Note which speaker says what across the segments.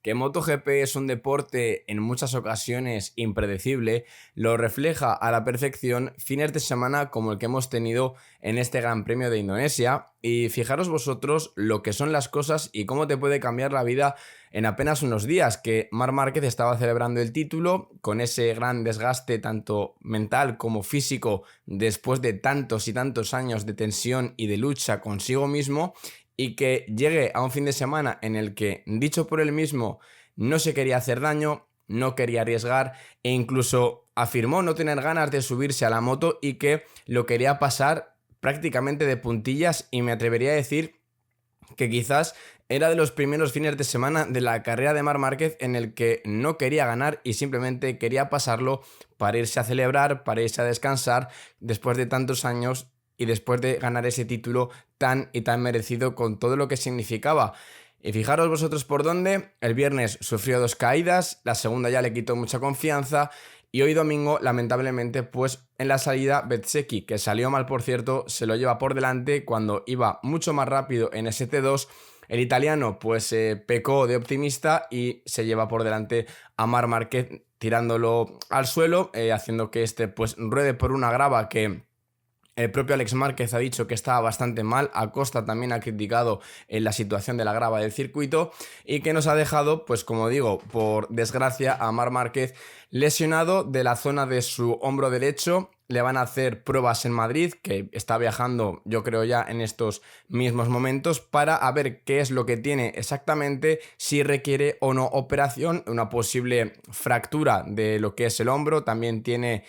Speaker 1: Que MotoGP es un deporte en muchas ocasiones impredecible, lo refleja a la perfección fines de semana como el que hemos tenido en este Gran Premio de Indonesia. Y fijaros vosotros lo que son las cosas y cómo te puede cambiar la vida en apenas unos días, que Marc Márquez estaba celebrando el título con ese gran desgaste tanto mental como físico después de tantos y tantos años de tensión y de lucha consigo mismo, y que llegue a un fin de semana en el que, dicho por él mismo, no se quería hacer daño, no quería arriesgar e incluso afirmó no tener ganas de subirse a la moto y que lo quería pasar prácticamente de puntillas, y me atrevería a decir que quizás era de los primeros fines de semana de la carrera de Marc Márquez en el que no quería ganar y simplemente quería pasarlo para irse a celebrar, para irse a descansar después de tantos años y después de ganar ese título tan y tan merecido con todo lo que significaba. Y fijaros vosotros por dónde. El viernes sufrió 2 caídas, la segunda ya le quitó mucha confianza, y hoy domingo, lamentablemente, pues en la salida Bezzecchi, que salió mal por cierto, se lo lleva por delante cuando iba mucho más rápido en ST2. El italiano pues pecó de optimista y se lleva por delante a Marc Márquez tirándolo al suelo, haciendo que este pues ruede por una grava que el propio Alex Márquez ha dicho que estaba bastante mal. Acosta también ha criticado la situación de la grava del circuito, y que nos ha dejado, pues como digo, por desgracia, a Marc Márquez lesionado de la zona de su hombro derecho. Le van a hacer pruebas en Madrid, que está viajando yo creo ya en estos mismos momentos, para ver qué es lo que tiene exactamente, si requiere o no operación, una posible fractura de lo que es el hombro. También tiene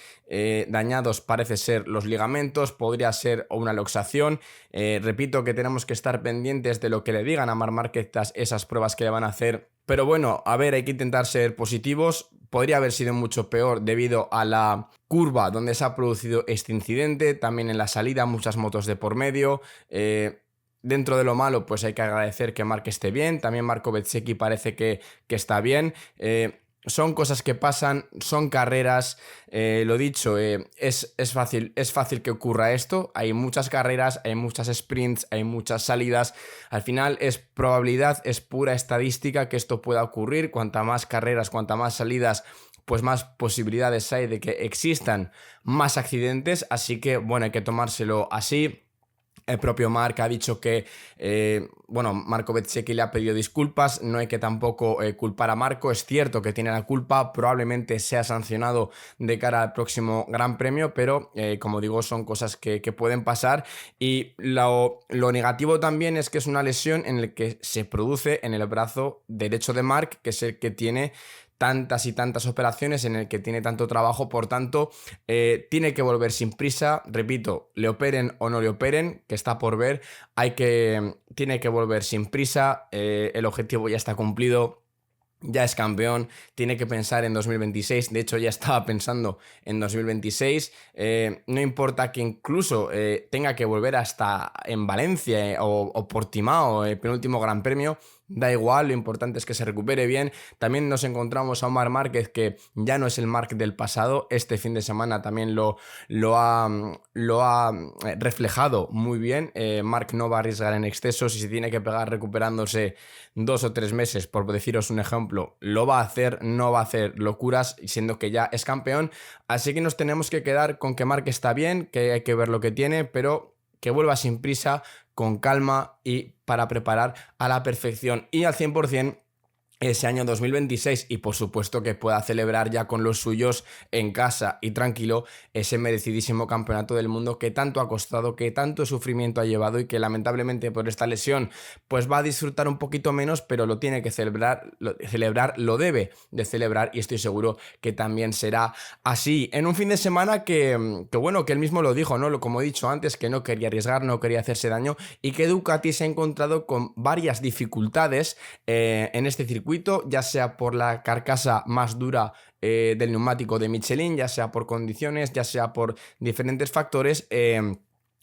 Speaker 1: dañados, parece ser, los ligamentos, podría ser o una luxación. Repito que tenemos que estar pendientes de lo que le digan a Marc Márquez tras esas pruebas que le van a hacer. Pero bueno, hay que intentar ser positivos. Podría haber sido mucho peor debido a la curva donde se ha producido este incidente, también en la salida muchas motos de por medio. Dentro de lo malo, pues hay que agradecer que Marc esté bien, también Marco Bezzecchi parece que está bien. Son cosas que pasan, son carreras, lo dicho, es fácil que ocurra esto. Hay muchas carreras, hay muchas sprints, hay muchas salidas. Al final es probabilidad, es pura estadística que esto pueda ocurrir. Cuanta más carreras, cuanta más salidas, pues más posibilidades hay de que existan más accidentes. Así que bueno, hay que tomárselo así. El propio Marc ha dicho que, Marco Bezzecchi le ha pedido disculpas, no hay que tampoco culpar a Marco, es cierto que tiene la culpa, probablemente sea sancionado de cara al próximo Gran Premio, pero como digo, son cosas que pueden pasar. Y lo negativo también es que es una lesión en la que se produce en el brazo derecho de Marc, que es el que tiene tantas y tantas operaciones, en el que tiene tanto trabajo. Por tanto, tiene que volver sin prisa. Repito, le operen o no le operen, que está por ver, tiene que volver sin prisa. El objetivo ya está cumplido, ya es campeón, tiene que pensar en 2026, de hecho ya estaba pensando en 2026, no importa que incluso tenga que volver hasta en Valencia o Portimao, el penúltimo Gran Premio, da igual, lo importante es que se recupere bien. También nos encontramos a un Marc Márquez que ya no es el Marc del pasado. Este fin de semana también lo ha reflejado muy bien. Marc no va a arriesgar en exceso. Si se tiene que pegar recuperándose 2 o 3 meses, por deciros un ejemplo, lo va a hacer, no va a hacer locuras, siendo que ya es campeón. Así que nos tenemos que quedar con que Marc está bien, que hay que ver lo que tiene, pero que vuelva sin prisa, con calma y para preparar a la perfección y al 100% ese año 2026, y por supuesto que pueda celebrar ya con los suyos en casa y tranquilo ese merecidísimo campeonato del mundo que tanto ha costado, que tanto sufrimiento ha llevado y que lamentablemente por esta lesión pues va a disfrutar un poquito menos, pero lo tiene que celebrar, lo debe de celebrar, y estoy seguro que también será así en un fin de semana que él mismo lo dijo, ¿no? Como he dicho antes, que no quería arriesgar, no quería hacerse daño, y que Ducati se ha encontrado con varias dificultades en este circuito, ya sea por la carcasa más dura del neumático de Michelin, ya sea por condiciones, ya sea por diferentes factores.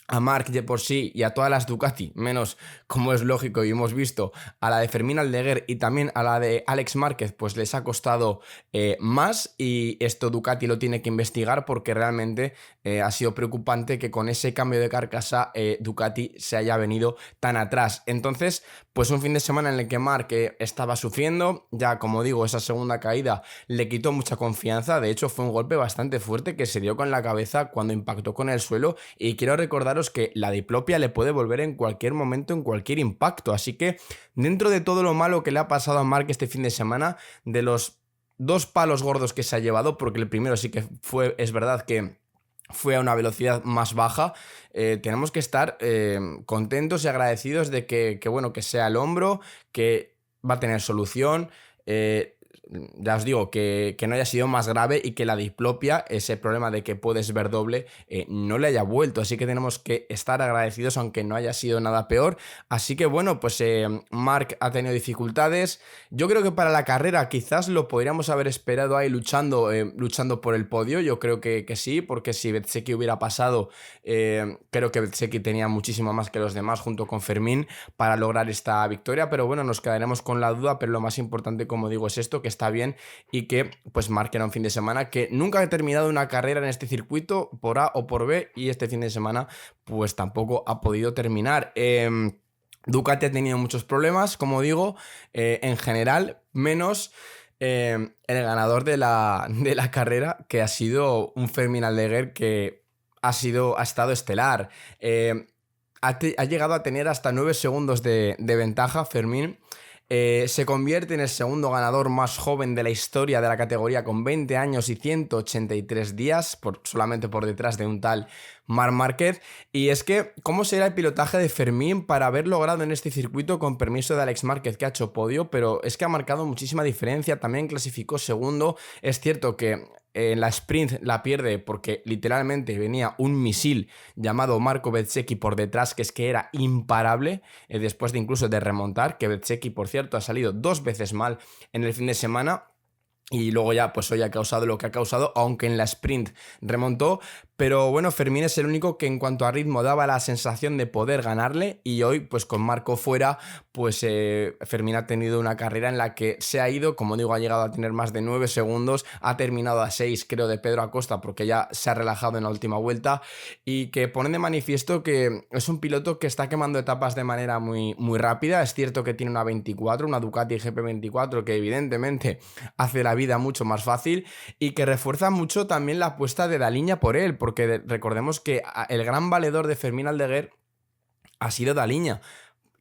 Speaker 1: a Marc de por sí y a todas las Ducati, menos como es lógico y hemos visto a la de Fermín Aldeguer y también a la de Alex Márquez, pues les ha costado más, y esto Ducati lo tiene que investigar porque realmente ha sido preocupante que con ese cambio de carcasa Ducati se haya venido tan atrás. Entonces, pues un fin de semana en el que Marc estaba sufriendo, ya como digo, esa segunda caída le quitó mucha confianza. De hecho fue un golpe bastante fuerte que se dio con la cabeza cuando impactó con el suelo, y quiero recordaros que la diplopia le puede volver en cualquier momento, en cualquier impacto. Así que dentro de todo lo malo que le ha pasado a Marc este fin de semana, de los dos palos gordos que se ha llevado, porque el primero sí que fue, es verdad que fue a una velocidad más baja, tenemos que estar contentos y agradecidos de bueno, que sea el hombro, que va a tener solución. Ya os digo, que no haya sido más grave y que la diplopia, ese problema de que puedes ver doble, no le haya vuelto. Así que tenemos que estar agradecidos aunque no haya sido nada peor. Así que bueno, pues Marc ha tenido dificultades. Yo creo que para la carrera quizás lo podríamos haber esperado ahí luchando por el podio. Yo creo que sí, porque si Bezzecchi hubiera pasado, creo que Bezzecchi tenía muchísimo más que los demás junto con Fermín para lograr esta victoria. Pero bueno, nos quedaremos con la duda, pero lo más importante, como digo, es esto, que está bien, y que pues Marc era un fin de semana que nunca ha terminado una carrera en este circuito por A o por B, y este fin de semana pues tampoco ha podido terminar. Ducati ha tenido muchos problemas, como digo, en general, menos el ganador de la carrera, que ha sido un Fermín Aldeguer que ha estado estelar. Ha llegado a tener hasta 9 segundos de ventaja Fermín. Se convierte en el segundo ganador más joven de la historia de la categoría, con 20 años y 183 días, solamente por detrás de un tal Marc Márquez. Y es que, ¿cómo será el pilotaje de Fermín para haber logrado en este circuito, con permiso de Alex Márquez, que ha hecho podio? Pero es que ha marcado muchísima diferencia, también clasificó segundo. Es cierto que en la sprint la pierde porque literalmente venía un misil llamado Marco Bezzecchi por detrás, que es que era imparable, después de incluso de remontar, que Bezzecchi, por cierto, ha salido 2 veces mal en el fin de semana. Y luego ya, pues hoy ha causado lo que ha causado, aunque en la sprint remontó. Pero bueno, Fermín es el único que en cuanto a ritmo daba la sensación de poder ganarle, y hoy, pues con Marco fuera, pues Fermín ha tenido una carrera en la que se ha ido, como digo, ha llegado a tener más de 9 segundos, ha terminado a 6, creo, de Pedro Acosta, porque ya se ha relajado en la última vuelta, y que pone de manifiesto que es un piloto que está quemando etapas de manera muy, muy rápida. Es cierto que tiene una 24, una Ducati GP24, que evidentemente hace la vida mucho más fácil, y que refuerza mucho también la apuesta de Daliña por él, porque recordemos que el gran valedor de Fermín Aldeguer ha sido Daliña,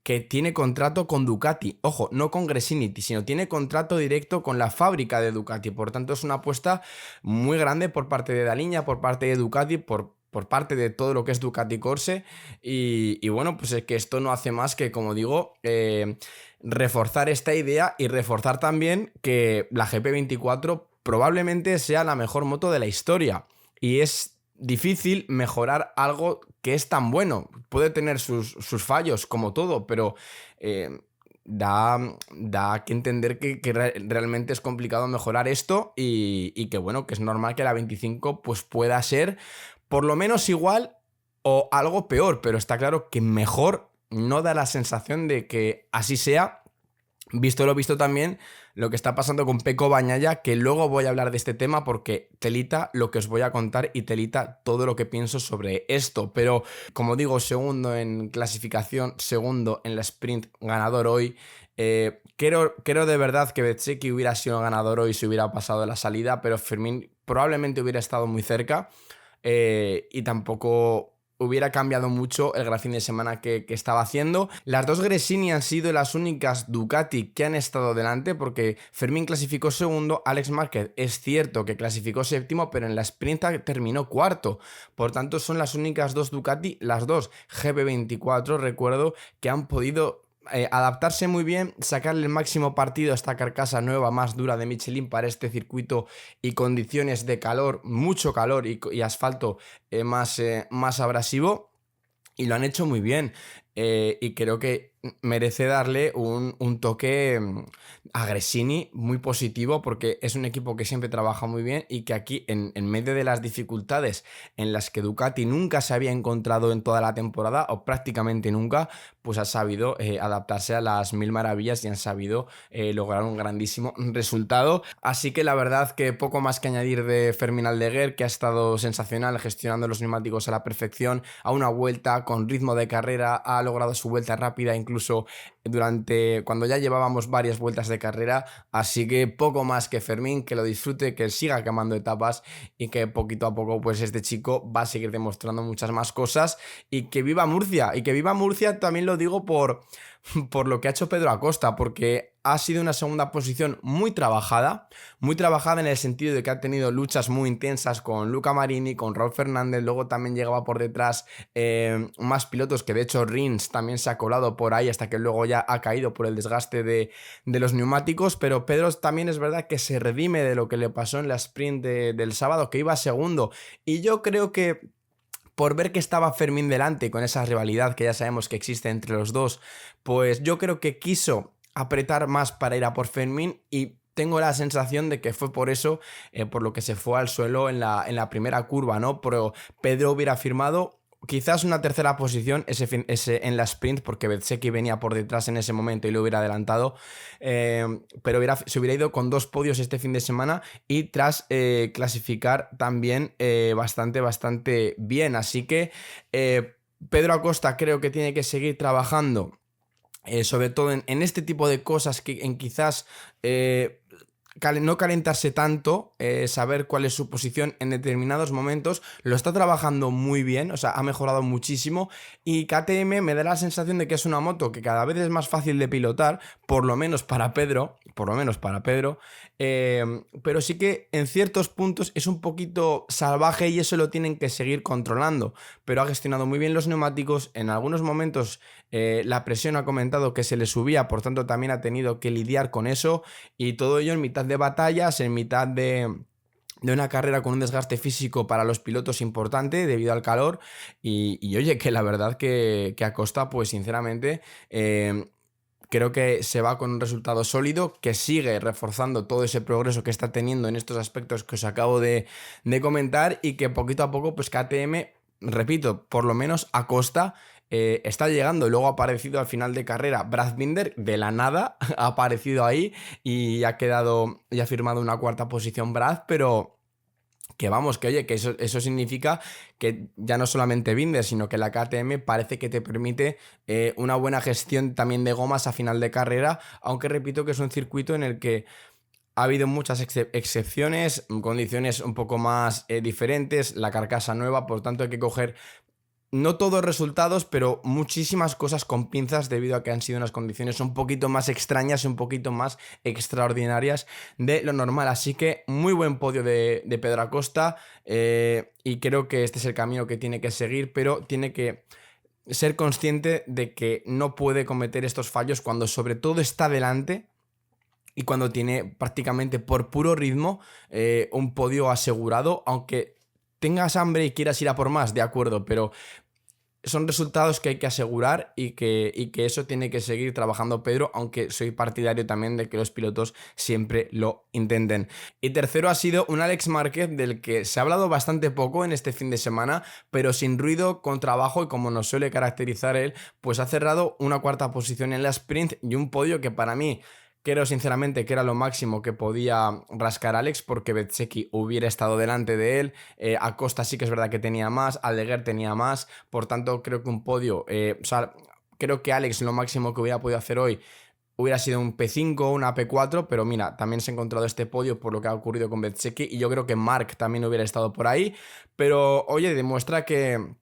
Speaker 1: que tiene contrato con Ducati, ojo, no con Gresini, sino tiene contrato directo con la fábrica de Ducati. Por tanto, es una apuesta muy grande por parte de Daliña, por parte de Ducati, por parte de todo lo que es Ducati Corse. Y bueno, pues es que esto no hace más que, como digo, reforzar esta idea, y reforzar también que la GP24 probablemente sea la mejor moto de la historia. Y es difícil mejorar algo que es tan bueno. Puede tener sus fallos, como todo, pero da que entender que realmente es complicado mejorar esto, y que bueno, que es normal que la 25 pues pueda ser por lo menos igual o algo peor, pero está claro que mejor no da la sensación de que así sea. Visto lo visto también lo que está pasando con Pecco Bagnaia, que luego voy a hablar de este tema porque telita lo que os voy a contar y telita todo lo que pienso sobre esto. Pero como digo, segundo en clasificación, segundo en la sprint, ganador hoy. Creo de verdad que Bezzecchi hubiera sido ganador hoy si hubiera pasado la salida, pero Fermín probablemente hubiera estado muy cerca, y tampoco hubiera cambiado mucho el gran fin de semana que estaba haciendo. Las dos Gresini han sido las únicas Ducati que han estado delante, porque Fermín clasificó segundo, Alex Márquez es cierto que clasificó séptimo, pero en la sprint terminó cuarto. Por tanto, son las únicas dos Ducati, las dos GP24, recuerdo, que han podido adaptarse muy bien, sacarle el máximo partido a esta carcasa nueva más dura de Michelin para este circuito y condiciones de calor, mucho calor y asfalto más abrasivo. Y lo han hecho muy bien. y creo que merece darle un toque a Gresini muy positivo porque es un equipo que siempre trabaja muy bien y que aquí en medio de las dificultades en las que Ducati nunca se había encontrado en toda la temporada o prácticamente nunca, pues ha sabido adaptarse a las mil maravillas y han sabido lograr un grandísimo resultado. Así que la verdad que poco más que añadir de Fermín Aldeguer, que ha estado sensacional gestionando los neumáticos a la perfección, a una vuelta con ritmo de carrera, ha logrado su vuelta rápida incluso durante cuando ya llevábamos varias vueltas de carrera, así que poco más que Fermín, que lo disfrute, que siga quemando etapas y que poquito a poco pues este chico va a seguir demostrando muchas más cosas y que viva Murcia, y que viva Murcia también lo digo por lo que ha hecho Pedro Acosta, porque ha sido una segunda posición muy trabajada en el sentido de que ha tenido luchas muy intensas con Luca Marini, con Raúl Fernández, luego también llegaba por detrás más pilotos, que de hecho Rins también se ha colado por ahí hasta que luego ya ha caído por el desgaste de los neumáticos, pero Pedro también es verdad que se redime de lo que le pasó en la sprint del sábado, que iba segundo, y yo creo que por ver que estaba Fermín delante con esa rivalidad que ya sabemos que existe entre los dos, pues yo creo que quiso apretar más para ir a por Fermín y tengo la sensación de que fue por eso, por lo que se fue al suelo en la primera curva, ¿no? Pero Pedro hubiera firmado quizás una tercera posición en la sprint, porque Bezzecchi venía por detrás en ese momento y lo hubiera adelantado, pero se hubiera ido con 2 podios este fin de semana y tras clasificar también bastante bien. Así que Pedro Acosta creo que tiene que seguir trabajando, sobre todo en este tipo de cosas, que en quizás no calentarse tanto, saber cuál es su posición en determinados momentos. Lo está trabajando muy bien, o sea, ha mejorado muchísimo, y KTM me da la sensación de que es una moto que cada vez es más fácil de pilotar, por lo menos para Pedro, pero sí que en ciertos puntos es un poquito salvaje y eso lo tienen que seguir controlando, pero ha gestionado muy bien los neumáticos. En algunos momentos la presión ha comentado que se le subía, por tanto también ha tenido que lidiar con eso, y todo ello en mitad de batallas, en mitad de una carrera con un desgaste físico para los pilotos importante debido al calor, y oye, que la verdad que Acosta, pues sinceramente, creo que se va con un resultado sólido, que sigue reforzando todo ese progreso que está teniendo en estos aspectos que os acabo de comentar, y que poquito a poco, pues KTM, repito, por lo menos Acosta está llegando. Luego ha aparecido al final de carrera Brad Binder, de la nada, ha aparecido ahí y ha firmado una cuarta posición Brad, pero que vamos, que oye, que eso significa que ya no solamente Binder, sino que la KTM parece que te permite una buena gestión también de gomas a final de carrera, aunque repito que es un circuito en el que ha habido muchas excepciones, condiciones un poco más diferentes, la carcasa nueva, por tanto hay que coger no todos resultados, pero muchísimas cosas con pinzas, debido a que han sido unas condiciones un poquito más extrañas y un poquito más extraordinarias de lo normal. Así que muy buen podio de Pedro Acosta, y creo que este es el camino que tiene que seguir, pero tiene que ser consciente de que no puede cometer estos fallos cuando sobre todo está delante y cuando tiene prácticamente por puro ritmo un podio asegurado, aunque tengas hambre y quieras ir a por más, de acuerdo, pero son resultados que hay que asegurar, y que eso tiene que seguir trabajando Pedro, aunque soy partidario también de que los pilotos siempre lo intenten. Y tercero ha sido un Alex Márquez del que se ha hablado bastante poco en este fin de semana, pero sin ruido, con trabajo y como nos suele caracterizar él, pues ha cerrado una cuarta posición en la sprint y un podio que para mí, creo sinceramente que era lo máximo que podía rascar Alex, porque Bezzecchi hubiera estado delante de él, Acosta sí que es verdad que tenía más, Aldeguer tenía más, por tanto creo que un podio, o sea, creo que Alex lo máximo que hubiera podido hacer hoy hubiera sido un P5 o una P4, pero mira, también se ha encontrado este podio por lo que ha ocurrido con Bezzecchi, y yo creo que Marc también hubiera estado por ahí, pero oye, demuestra que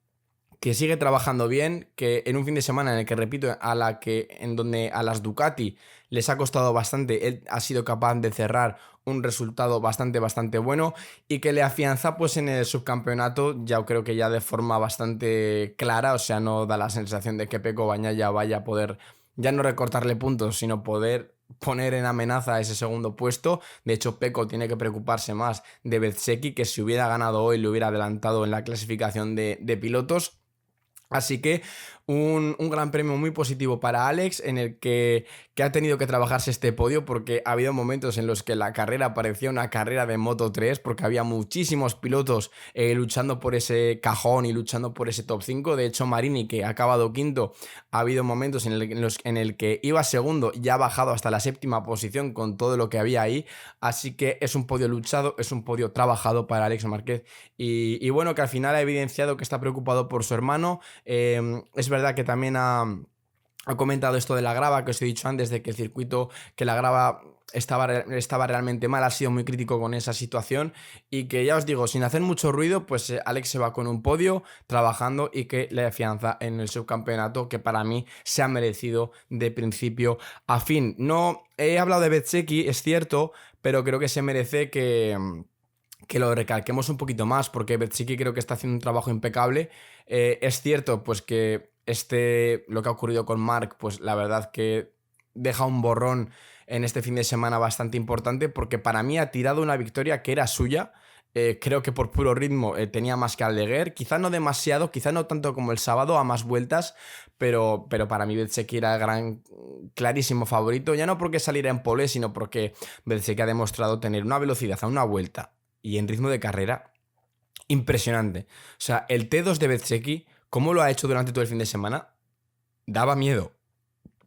Speaker 1: sigue trabajando bien, que en un fin de semana en el que, repito, en donde a las Ducati les ha costado bastante, él ha sido capaz de cerrar un resultado bastante bueno, y que le afianza pues en el subcampeonato, ya creo que ya de forma bastante clara, o sea, no da la sensación de que Pecco Bagnaia vaya a poder ya no recortarle puntos, sino poder poner en amenaza ese segundo puesto. De hecho, Pecco tiene que preocuparse más de Bezzecchi, que si hubiera ganado hoy le hubiera adelantado en la clasificación de pilotos. Así que un gran premio muy positivo para Alex, en el que ha tenido que trabajarse este podio, porque ha habido momentos en los que la carrera parecía una carrera de Moto3, porque había muchísimos pilotos luchando por ese cajón y luchando por ese top 5. De hecho, Marini, que ha acabado quinto, ha habido momentos en el que iba segundo y ha bajado hasta la séptima posición con todo lo que había ahí. Así que es un podio luchado, es un podio trabajado para Alex Márquez, y bueno, que al final ha evidenciado que está preocupado por su hermano. Es verdad que también ha comentado esto de la grava, que os he dicho antes, de que el circuito, que la grava estaba realmente mal, ha sido muy crítico con esa situación, y que ya os digo, sin hacer mucho ruido, pues Alex se va con un podio, trabajando, y que le afianza en el subcampeonato que para mí se ha merecido de principio a fin. No he hablado de Bezzecchi, es cierto, pero creo que se merece que lo recalquemos un poquito más, porque Bezzecchi creo que está haciendo un trabajo impecable. Es cierto, pues que lo que ha ocurrido con Marc, pues la verdad que deja un borrón en este fin de semana bastante importante, porque para mí ha tirado una victoria que era suya. Creo que por puro ritmo tenía más que Aldeguer, quizá no demasiado, quizá no tanto como el sábado, a más vueltas, pero para mí Bezzecchi era el clarísimo favorito, ya no porque saliera en pole, sino porque Bezzecchi ha demostrado tener una velocidad a una vuelta y en ritmo de carrera impresionante. O sea, el T2 de Bezzecchi, cómo lo ha hecho durante todo el fin de semana, daba miedo.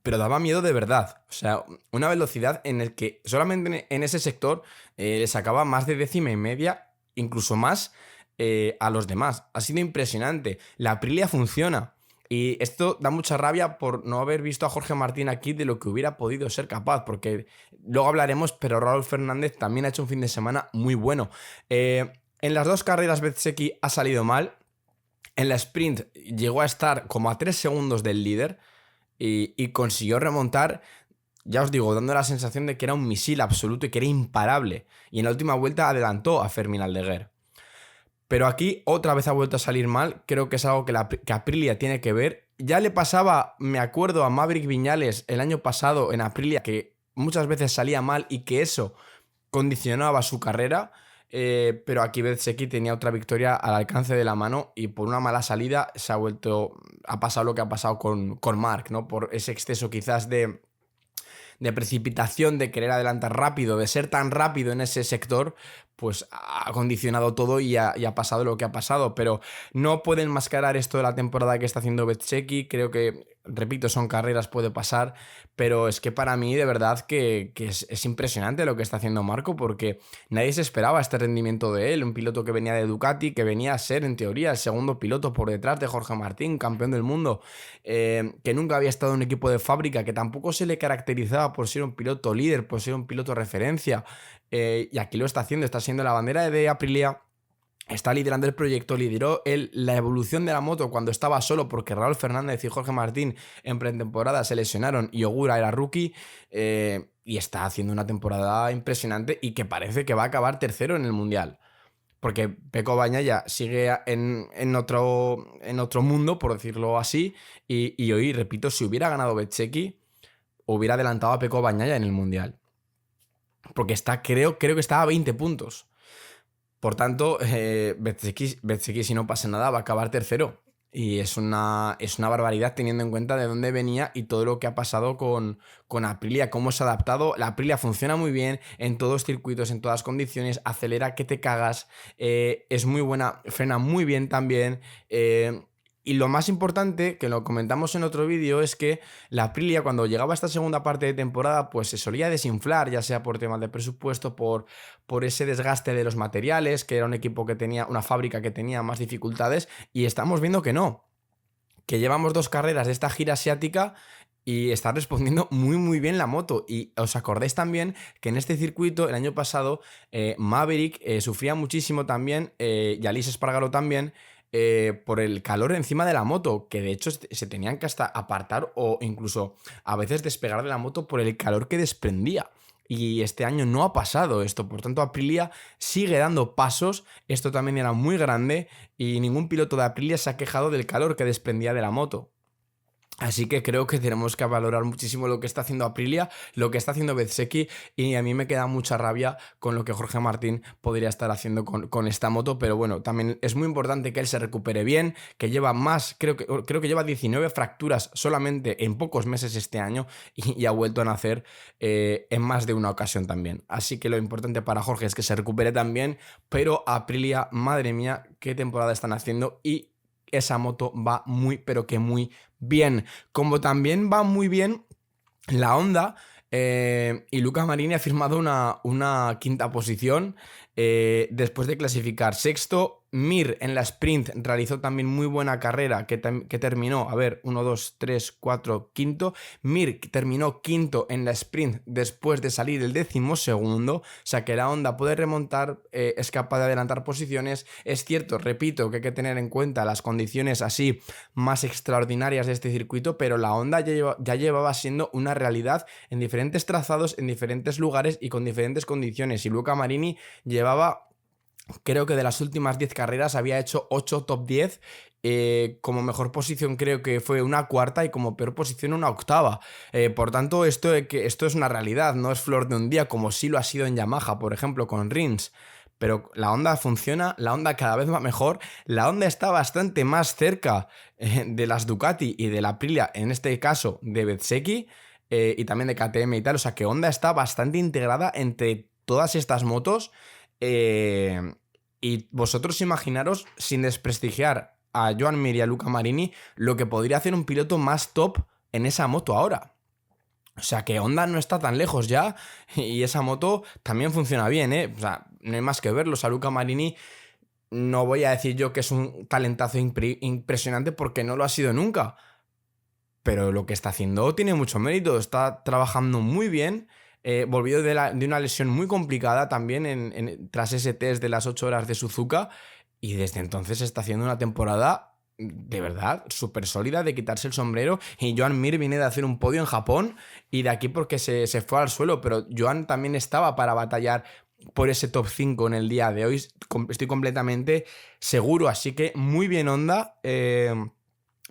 Speaker 1: Pero daba miedo de verdad. O sea, una velocidad en el que solamente en ese sector le sacaba más de décima y media, incluso más, a los demás. Ha sido impresionante. La Aprilia funciona. Y esto da mucha rabia por no haber visto a Jorge Martín aquí de lo que hubiera podido ser capaz, porque luego hablaremos, pero Raúl Fernández también ha hecho un fin de semana muy bueno. En las dos carreras Bezzecchi ha salido mal. En la sprint llegó a estar como a 3 segundos del líder y consiguió remontar, ya os digo, dando la sensación de que era un misil absoluto y que era imparable. Y en la última vuelta adelantó a Fermín Aldeguer. Pero aquí otra vez ha vuelto a salir mal. Creo que es algo que Aprilia tiene que ver. Ya le pasaba, me acuerdo, a Maverick Viñales el año pasado en Aprilia, que muchas veces salía mal y que eso condicionaba su carrera. Pero aquí Bezzecchi tenía otra victoria al alcance de la mano, y por una mala salida ha pasado lo que ha pasado con Marc, ¿no? Por ese exceso quizás de precipitación, de querer adelantar rápido, de ser tan rápido en ese sector, pues ha condicionado todo y ha pasado lo que ha pasado. Pero no puede enmascarar esto de la temporada que está haciendo Bezzecchi. Creo que, repito, son carreras, puede pasar, pero es que para mí de verdad que es impresionante lo que está haciendo Marco, porque nadie se esperaba este rendimiento de él, un piloto que venía de Ducati, que venía a ser en teoría el segundo piloto por detrás de Jorge Martín, campeón del mundo, que nunca había estado en un equipo de fábrica, que tampoco se le caracterizaba por ser un piloto líder, por ser un piloto referencia, y aquí lo está haciendo, está siendo la bandera de Aprilia. Está liderando el proyecto, lideró la evolución de la moto cuando estaba solo, porque Raúl Fernández y Jorge Martín en pretemporada se lesionaron y Ogura era rookie, y está haciendo una temporada impresionante y que parece que va a acabar tercero en el Mundial. Porque Pecco Bagnaia sigue en otro mundo, por decirlo así, y hoy, repito, si hubiera ganado Bezzecchi, hubiera adelantado a Pecco Bagnaia en el Mundial. Porque creo que está a 20 puntos. Por tanto, Bezzecchi, si no pasa nada, va a acabar tercero. Y es una barbaridad teniendo en cuenta de dónde venía y todo lo que ha pasado con Aprilia, cómo se ha adaptado. La Aprilia funciona muy bien en todos los circuitos, en todas condiciones, acelera que te cagas, es muy buena, frena muy bien también. Y lo más importante, que lo comentamos en otro vídeo, es que la Aprilia, cuando llegaba a esta segunda parte de temporada, pues se solía desinflar, ya sea por temas de presupuesto, por ese desgaste de los materiales, que era un equipo que tenía, una fábrica que tenía más dificultades, y estamos viendo que no, que llevamos 2 carreras de esta gira asiática y está respondiendo muy muy bien la moto. Y os acordáis también que en este circuito el año pasado Maverick sufría muchísimo también, y Aleix Espargaró también, por el calor encima de la moto, que de hecho se tenían que hasta apartar o incluso a veces despegar de la moto por el calor que desprendía. Y este año no ha pasado esto, por tanto Aprilia sigue dando pasos. Esto también era muy grande y ningún piloto de Aprilia se ha quejado del calor que desprendía de la moto. Así que creo que tenemos que valorar muchísimo lo que está haciendo Aprilia, lo que está haciendo Bezzecchi, y a mí me queda mucha rabia con lo que Jorge Martín podría estar haciendo con esta moto, pero bueno, también es muy importante que él se recupere bien, que lleva más, creo que lleva 19 fracturas solamente en pocos meses este año y ha vuelto a nacer en más de una ocasión también. Así que lo importante para Jorge es que se recupere también, pero Aprilia, madre mía, qué temporada están haciendo y esa moto va muy, pero que muy bien. Como también va muy bien la Honda, y Luca Marini ha firmado una quinta posición después de clasificar sexto. Mir en la sprint realizó también muy buena carrera que terminó, a ver, 1, 2, 3, 4, quinto. Mir terminó quinto en la sprint después de salir el 12º, o sea que la Honda puede remontar, es capaz de adelantar posiciones. Es cierto, repito, que hay que tener en cuenta las condiciones así más extraordinarias de este circuito, pero la Honda ya llevaba siendo una realidad en diferentes trazados, en diferentes lugares y con diferentes condiciones. Y Luca Marini llevaba, creo que de las últimas 10 carreras había hecho 8 top 10. Como mejor posición creo que fue una cuarta y como peor posición una octava. Por tanto, esto es una realidad, no es flor de un día como sí lo ha sido en Yamaha, por ejemplo, con Rins. Pero la Honda funciona, la Honda cada vez va mejor, la Honda está bastante más cerca de las Ducati y de la Aprilia, en este caso de Bezzecchi, y también de KTM y tal. O sea que Honda está bastante integrada entre todas estas motos. eh, y vosotros imaginaros, sin desprestigiar a Joan Mir y a Luca Marini, lo que podría hacer un piloto más top en esa moto ahora. O sea que Honda no está tan lejos ya y esa moto también funciona bien, ¿eh? O sea, no hay más que verlo. O sea, Luca Marini, no voy a decir yo que es un talentazo impresionante porque no lo ha sido nunca, pero lo que está haciendo tiene mucho mérito, está trabajando muy bien. Volvió de una lesión muy complicada también tras ese test de las 8 horas de Suzuka, y desde entonces está haciendo una temporada de verdad súper sólida, de quitarse el sombrero. Y Joan Mir viene de hacer un podio en Japón y de aquí porque se fue al suelo, pero Joan también estaba para batallar por ese top 5 en el día de hoy, estoy completamente seguro. Así que muy bien Honda, de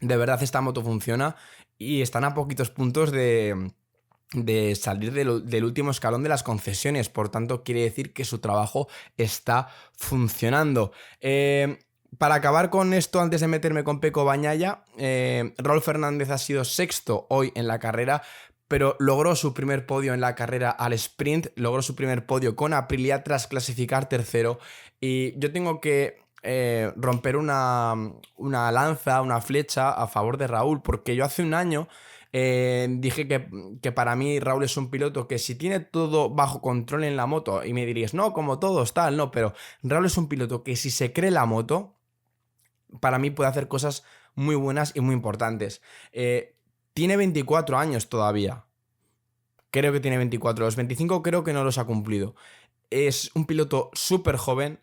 Speaker 1: verdad esta moto funciona y están a poquitos puntos de salir del último escalón de las concesiones. Por tanto, quiere decir que su trabajo está funcionando. Para acabar con esto, antes de meterme con Pecco Bagnaia, Raúl Fernández ha sido sexto hoy en la carrera, pero logró su primer podio en la carrera al sprint, logró su primer podio con Aprilia tras clasificar tercero. Y yo tengo que romper una lanza, una flecha a favor de Raúl, porque yo hace un año dije que para mí Raúl es un piloto que si tiene todo bajo control en la moto, y me dirías, no, como todos, tal, no, pero Raúl es un piloto que si se cree la moto, para mí puede hacer cosas muy buenas y muy importantes. Tiene 24 años todavía. Creo que tiene 24. Los 25 creo que no los ha cumplido. Es un piloto súper joven.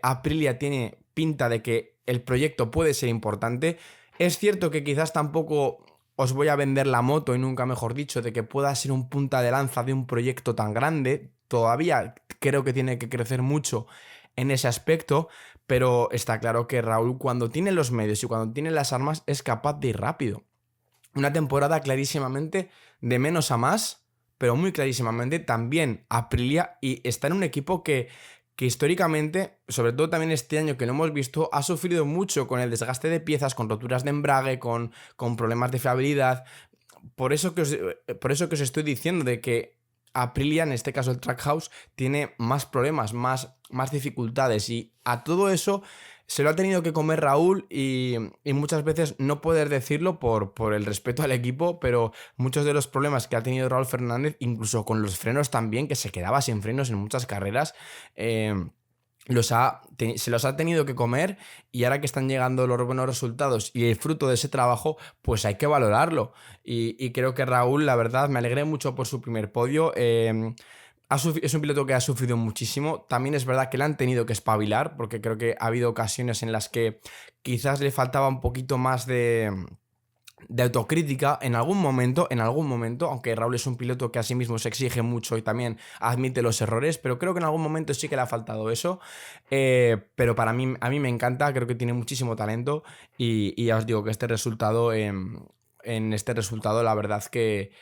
Speaker 1: Aprilia tiene pinta de que el proyecto puede ser importante. Es cierto que quizás tampoco os voy a vender la moto, y nunca mejor dicho, de que pueda ser un punta de lanza de un proyecto tan grande. Todavía creo que tiene que crecer mucho en ese aspecto, pero está claro que Raúl, cuando tiene los medios y cuando tiene las armas, es capaz de ir rápido. Una temporada clarísimamente de menos a más, pero muy clarísimamente también Aprilia, y está en un equipo que históricamente, sobre todo también este año que lo hemos visto, ha sufrido mucho con el desgaste de piezas, con roturas de embrague, con problemas de fiabilidad. Por eso que os estoy diciendo de que Aprilia, en este caso el Trackhouse, tiene más problemas, más dificultades, y a todo eso se lo ha tenido que comer Raúl, y muchas veces no poder decirlo por el respeto al equipo, pero muchos de los problemas que ha tenido Raúl Fernández, incluso con los frenos también, que se quedaba sin frenos en muchas carreras, eh, se los ha tenido que comer, y ahora que están llegando los buenos resultados y el fruto de ese trabajo, pues hay que valorarlo. Y creo que Raúl, la verdad, me alegré mucho por su primer podio. Es un piloto que ha sufrido muchísimo. También es verdad que le han tenido que espabilar, porque creo que ha habido ocasiones en las que quizás le faltaba un poquito más de autocrítica en algún momento, aunque Raúl es un piloto que a sí mismo se exige mucho y también admite los errores, pero creo que en algún momento sí que le ha faltado eso. Pero a mí me encanta, creo que tiene muchísimo talento, y ya os digo que este resultado en este resultado, la verdad que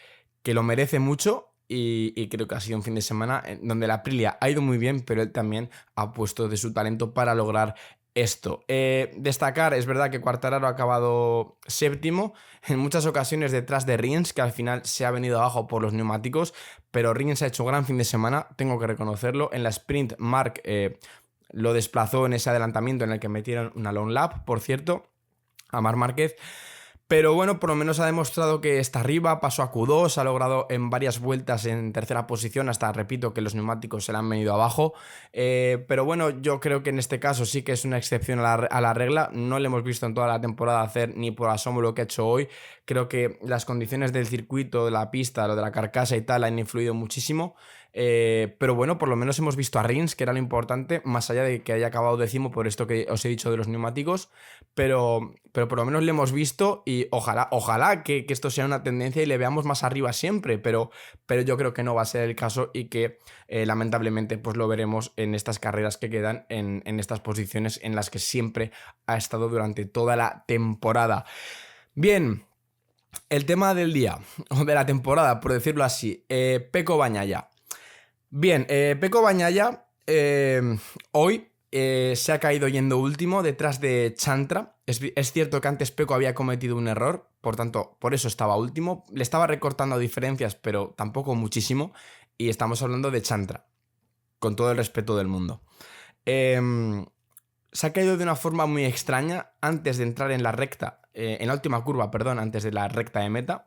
Speaker 1: lo merece mucho. Y creo que ha sido un fin de semana en donde la Aprilia ha ido muy bien, pero él también ha puesto de su talento para lograr esto. Destacar, es verdad que Quartararo ha acabado séptimo, en muchas ocasiones detrás de Rins, que al final se ha venido abajo por los neumáticos, pero Rins ha hecho gran fin de semana, tengo que reconocerlo. En la sprint, Marc lo desplazó en ese adelantamiento en el que metieron una long lap, por cierto, a Marc Márquez. Pero bueno, por lo menos ha demostrado que está arriba, pasó a Q2, ha logrado en varias vueltas en tercera posición, hasta repito que los neumáticos se le han venido abajo. Pero bueno, yo creo que en este caso sí que es una excepción a la regla. No le hemos visto en toda la temporada hacer ni por asomo lo que ha hecho hoy. Creo que las condiciones del circuito, de la pista, lo de la carcasa y tal han influido muchísimo. Pero bueno, por lo menos hemos visto a Rins, que era lo importante, más allá de que haya acabado décimo por esto que os he dicho de los neumáticos, pero por lo menos le hemos visto y ojalá que esto sea una tendencia y le veamos más arriba siempre, pero yo creo que no va a ser el caso y que lamentablemente pues lo veremos en estas carreras que quedan en estas posiciones en las que siempre ha estado durante toda la temporada. Bien. El tema del día, o de la temporada, por decirlo así, Pecco Bagnaia. Bien, Pecco Bagnaia hoy se ha caído yendo último detrás de Chantra. Es cierto que antes Pecco había cometido un error, por tanto, por eso estaba último. Le estaba recortando diferencias, pero tampoco muchísimo. Y estamos hablando de Chantra, con todo el respeto del mundo. Se ha caído de una forma muy extraña antes de entrar en la recta, en la última curva, perdón, antes de la recta de meta.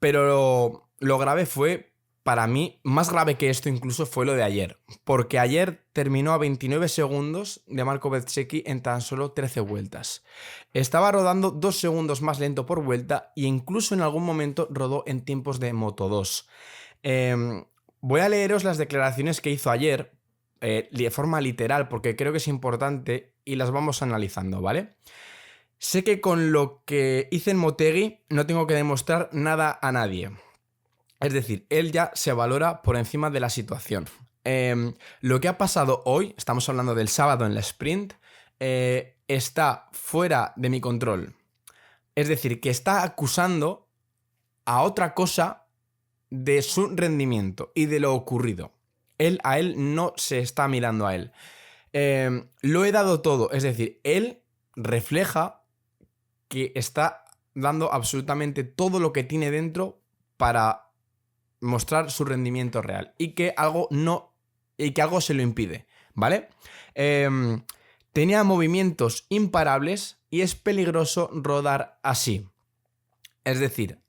Speaker 1: Pero lo grave fue, para mí, más grave que esto incluso fue lo de ayer. Porque ayer terminó a 29 segundos de Marco Bezzecchi en tan solo 13 vueltas. Estaba rodando 2 segundos más lento por vuelta e incluso en algún momento rodó en tiempos de Moto2. Voy a leeros las declaraciones que hizo ayer de forma literal porque creo que es importante y las vamos analizando, ¿vale? Sé que con lo que hice en Motegi no tengo que demostrar nada a nadie. Es decir, él ya se valora por encima de la situación. Lo que ha pasado hoy, estamos hablando del sábado en la sprint, está fuera de mi control. Es decir, que está acusando a otra cosa de su rendimiento y de lo ocurrido. A él no se está mirando a él. Lo he dado todo, es decir, él refleja que está dando absolutamente todo lo que tiene dentro para mostrar su rendimiento real y que algo se lo impide, ¿vale? Tenía movimientos imparables y es peligroso rodar así. Es decir,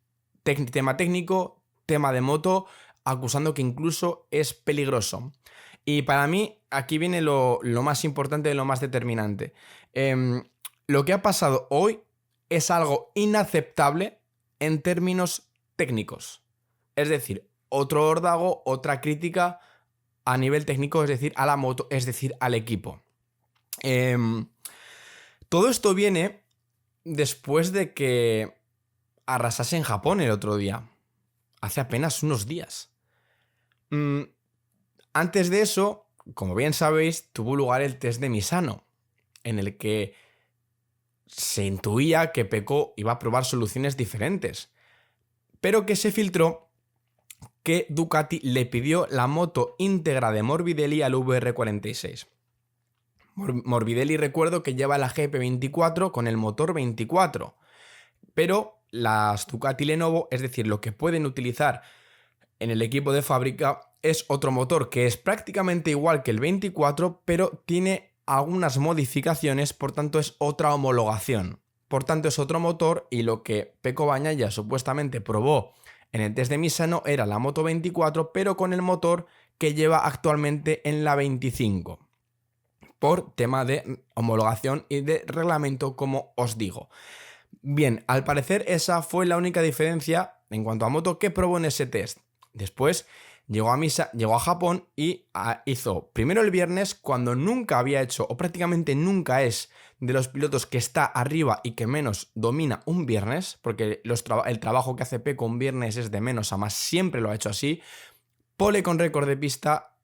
Speaker 1: tema técnico, tema de moto, acusando que incluso es peligroso. Y para mí, aquí viene lo más importante y lo más determinante. Lo que ha pasado hoy es algo inaceptable en términos técnicos. Es decir, otro órdago, otra crítica a nivel técnico, es decir, a la moto, es decir, al equipo. Todo esto viene después de que arrasase en Japón el otro día, hace apenas unos días. Antes de eso, como bien sabéis, tuvo lugar el test de Misano, en el que se intuía que Pecco iba a probar soluciones diferentes, pero que se filtró que Ducati le pidió la moto íntegra de Morbidelli al VR46. Morbidelli, recuerdo que lleva la GP24 con el motor 24, pero las Ducati Lenovo, es decir, lo que pueden utilizar en el equipo de fábrica, es otro motor que es prácticamente igual que el 24, pero tiene algunas modificaciones, por tanto es otra homologación. Por tanto es otro motor y lo que Pecco Bagnaia supuestamente probó en el test de Misano era la moto 24, pero con el motor que lleva actualmente en la 25. Por tema de homologación y de reglamento, como os digo. Bien, al parecer esa fue la única diferencia en cuanto a moto que probó en ese test. Después llegó a Japón y hizo primero el viernes, cuando nunca había hecho, o prácticamente nunca es de los pilotos que está arriba y que menos domina un viernes, porque el trabajo que hace Pecco un viernes es de menos a más, siempre lo ha hecho así. Pole con récord de pista,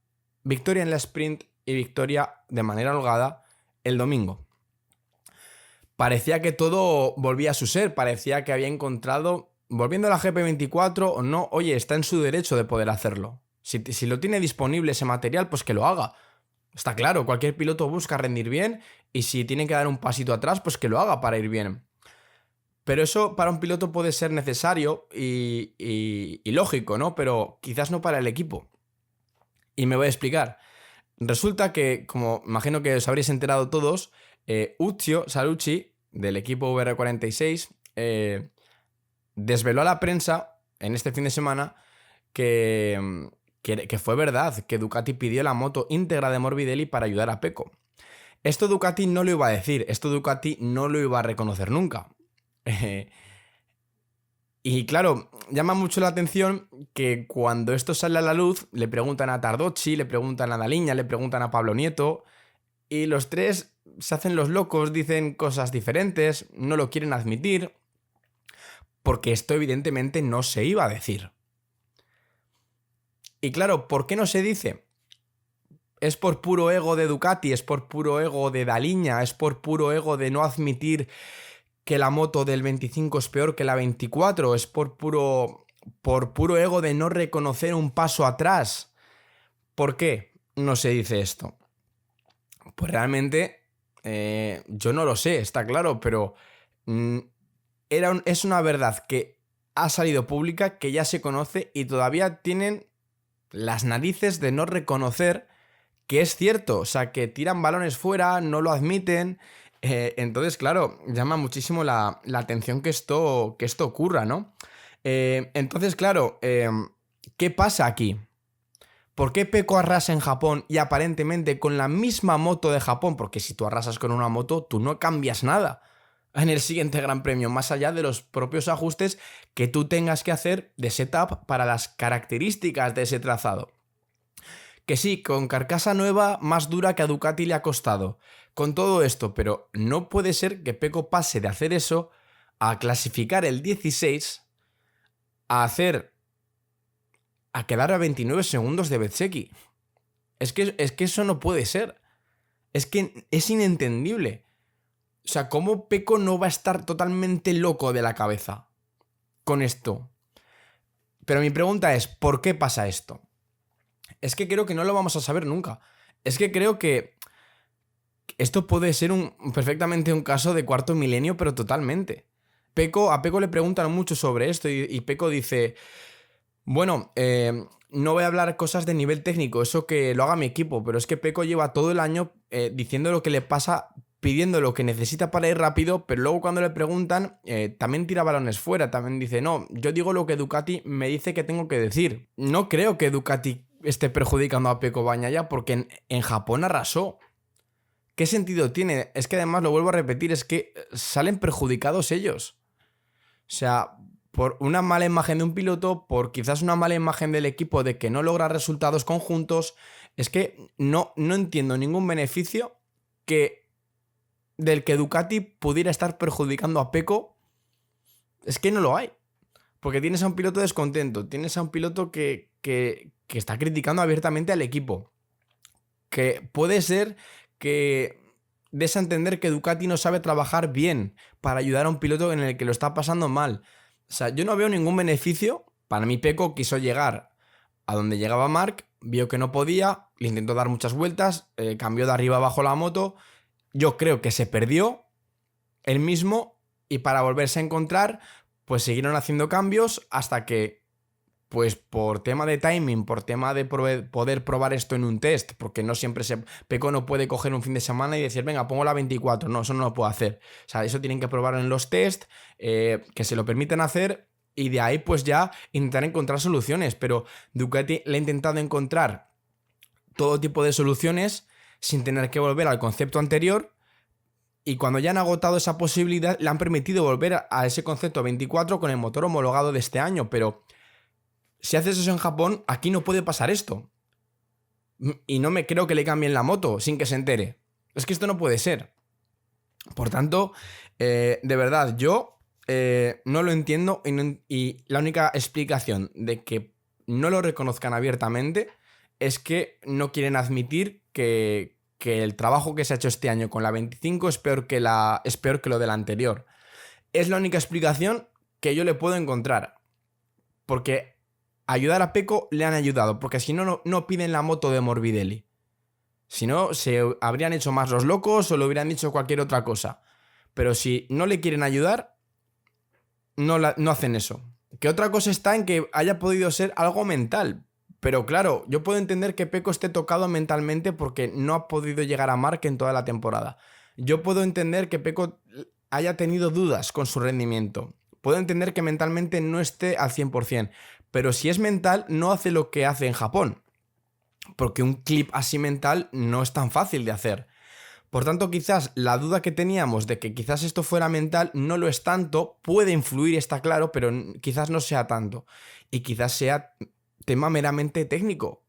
Speaker 1: victoria en la sprint y victoria de manera holgada el domingo. parecía que todo volvía a su ser, parecía que había encontrado, volviendo a la GP24 o no, oye, está en su derecho de poder hacerlo. Si lo tiene disponible ese material, pues que lo haga. Está claro, cualquier piloto busca rendir bien y si tiene que dar un pasito atrás, pues que lo haga para ir bien. Pero eso para un piloto puede ser necesario y lógico, ¿no? Pero quizás no para el equipo. Y me voy a explicar. Resulta que, como imagino que os habréis enterado todos, Uccio Salucci, del equipo VR46, desveló a la prensa en este fin de semana que fue verdad, que Ducati pidió la moto íntegra de Morbidelli para ayudar a Pecco. Esto Ducati no lo iba a decir, esto Ducati no lo iba a reconocer nunca. Y claro, llama mucho la atención que cuando esto sale a la luz, le preguntan a Tardocci, le preguntan a Daliña, le preguntan a Pablo Nieto, y los tres se hacen los locos, dicen cosas diferentes, no lo quieren admitir, porque esto evidentemente no se iba a decir. Y claro, ¿por qué no se dice? ¿Es por puro ego de Ducati? ¿Es por puro ego de Daliña? ¿Es por puro ego de no admitir que la moto del 25 es peor que la 24? ¿Es por puro ego de no reconocer un paso atrás? ¿Por qué no se dice esto? Pues realmente yo no lo sé, está claro, pero es una verdad que ha salido pública, que ya se conoce y todavía tienen las narices de no reconocer que es cierto, o sea, que tiran balones fuera, no lo admiten. Entonces, claro, llama muchísimo la atención que esto ocurra, ¿no? Entonces, claro, ¿qué pasa aquí? ¿Por qué Pecco arrasa en Japón y aparentemente con la misma moto de Japón? Porque si tú arrasas con una moto, tú no cambias nada en el siguiente Gran Premio, más allá de los propios ajustes que tú tengas que hacer de setup para las características de ese trazado. Que sí, con carcasa nueva, más dura que a Ducati le ha costado. Con todo esto, pero no puede ser que Pecco pase de hacer eso a clasificar el 16 a quedar a 29 segundos de Bezzecchi. Es que eso no puede ser. Es que es inentendible. O sea, ¿cómo Pecco no va a estar totalmente loco de la cabeza con esto? Pero mi pregunta es, ¿por qué pasa esto? Es que creo que no lo vamos a saber nunca. Es que creo que esto puede ser perfectamente un caso de cuarto milenio, pero totalmente. A Pecco le preguntan mucho sobre esto y Pecco dice, bueno, no voy a hablar cosas de nivel técnico, eso que lo haga mi equipo, pero es que Pecco lleva todo el año diciendo lo que le pasa, pidiendo lo que necesita para ir rápido, pero luego cuando le preguntan, también tira balones fuera, también dice, no, yo digo lo que Ducati me dice que tengo que decir. No creo que Ducati esté perjudicando a Pecco Bagnaia porque en Japón arrasó. ¿Qué sentido tiene? Es que además, lo vuelvo a repetir, es que salen perjudicados ellos. O sea, por una mala imagen de un piloto, por quizás una mala imagen del equipo de que no logra resultados conjuntos, es que no entiendo ningún beneficio del que Ducati pudiera estar perjudicando a Pecco. Es que no lo hay. Porque tienes a un piloto descontento, tienes a un piloto que está criticando abiertamente al equipo. Que puede ser que des a entender que Ducati no sabe trabajar bien para ayudar a un piloto en el que lo está pasando mal. O sea, yo no veo ningún beneficio. Para mí Pecco quiso llegar a donde llegaba Marc, vio que no podía, le intentó dar muchas vueltas, cambió de arriba abajo la moto. Yo creo que se perdió él mismo y para volverse a encontrar, pues siguieron haciendo cambios hasta que, pues por tema de timing, por tema de poder probar esto en un test, porque no siempre Pecco no puede coger un fin de semana y decir, venga, pongo la 24. No, eso no lo puedo hacer. O sea, eso tienen que probarlo en los test, que se lo permiten hacer y de ahí pues ya intentar encontrar soluciones. Pero Ducati le ha intentado encontrar todo tipo de soluciones sin tener que volver al concepto anterior. Y cuando ya han agotado esa posibilidad, le han permitido volver a ese concepto 24 con el motor homologado de este año. Pero si haces eso en Japón, aquí no puede pasar esto. Y no me creo que le cambien la moto sin que se entere. Es que esto no puede ser. Por tanto, de verdad, yo no lo entiendo y la única explicación de que no lo reconozcan abiertamente es que no quieren admitir que que el trabajo que se ha hecho este año con la 25 es peor que lo de la anterior. Es la única explicación que yo le puedo encontrar. Porque ayudar a Pecco le han ayudado, porque si no, no piden la moto de Morbidelli. Si no, se habrían hecho más los locos o le hubieran dicho cualquier otra cosa. Pero si no le quieren ayudar, no hacen eso. Que otra cosa está en que haya podido ser algo mental. Pero claro, yo puedo entender que Pecco esté tocado mentalmente porque no ha podido llegar a Marc en toda la temporada. Yo puedo entender que Pecco haya tenido dudas con su rendimiento. Puedo entender que mentalmente no esté al 100%. Pero si es mental, no hace lo que hace en Japón. Porque un clip así mental no es tan fácil de hacer. Por tanto, quizás la duda que teníamos de que quizás esto fuera mental no lo es tanto, puede influir, está claro, pero quizás no sea tanto. Y quizás sea tema meramente técnico.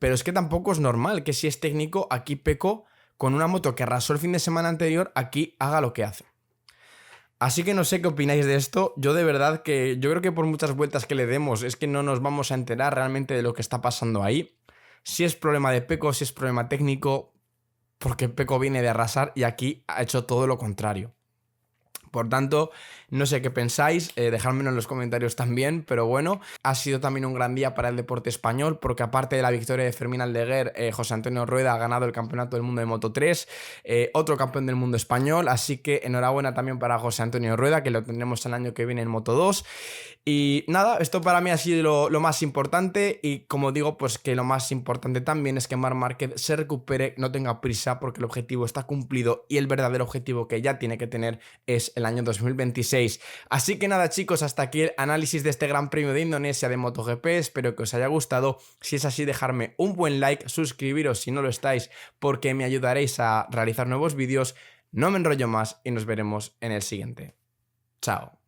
Speaker 1: Pero es que tampoco es normal que si es técnico, aquí Pecco, con una moto que arrasó el fin de semana anterior, aquí haga lo que hace. Así que no sé qué opináis de esto. Yo de verdad que yo creo que por muchas vueltas que le demos es que no nos vamos a enterar realmente de lo que está pasando ahí. Si es problema de Pecco, si es problema técnico, porque Pecco viene de arrasar y aquí ha hecho todo lo contrario. Por tanto, no sé qué pensáis, dejádmelo en los comentarios también, pero bueno, ha sido también un gran día para el deporte español, porque aparte de la victoria de Fermín Aldeguer, José Antonio Rueda ha ganado el Campeonato del Mundo de Moto3, otro campeón del mundo español, así que enhorabuena también para José Antonio Rueda, que lo tendremos el año que viene en Moto2. Y nada, esto para mí ha sido lo más importante y como digo, pues que lo más importante también es que Marc Márquez se recupere, no tenga prisa porque el objetivo está cumplido y el verdadero objetivo que ya tiene que tener es el año 2026. Así que nada chicos, hasta aquí el análisis de este Gran Premio de Indonesia de MotoGP, espero que os haya gustado. Si es así, dejarme un buen like, suscribiros si no lo estáis porque me ayudaréis a realizar nuevos vídeos. No me enrollo más y nos veremos en el siguiente. Chao.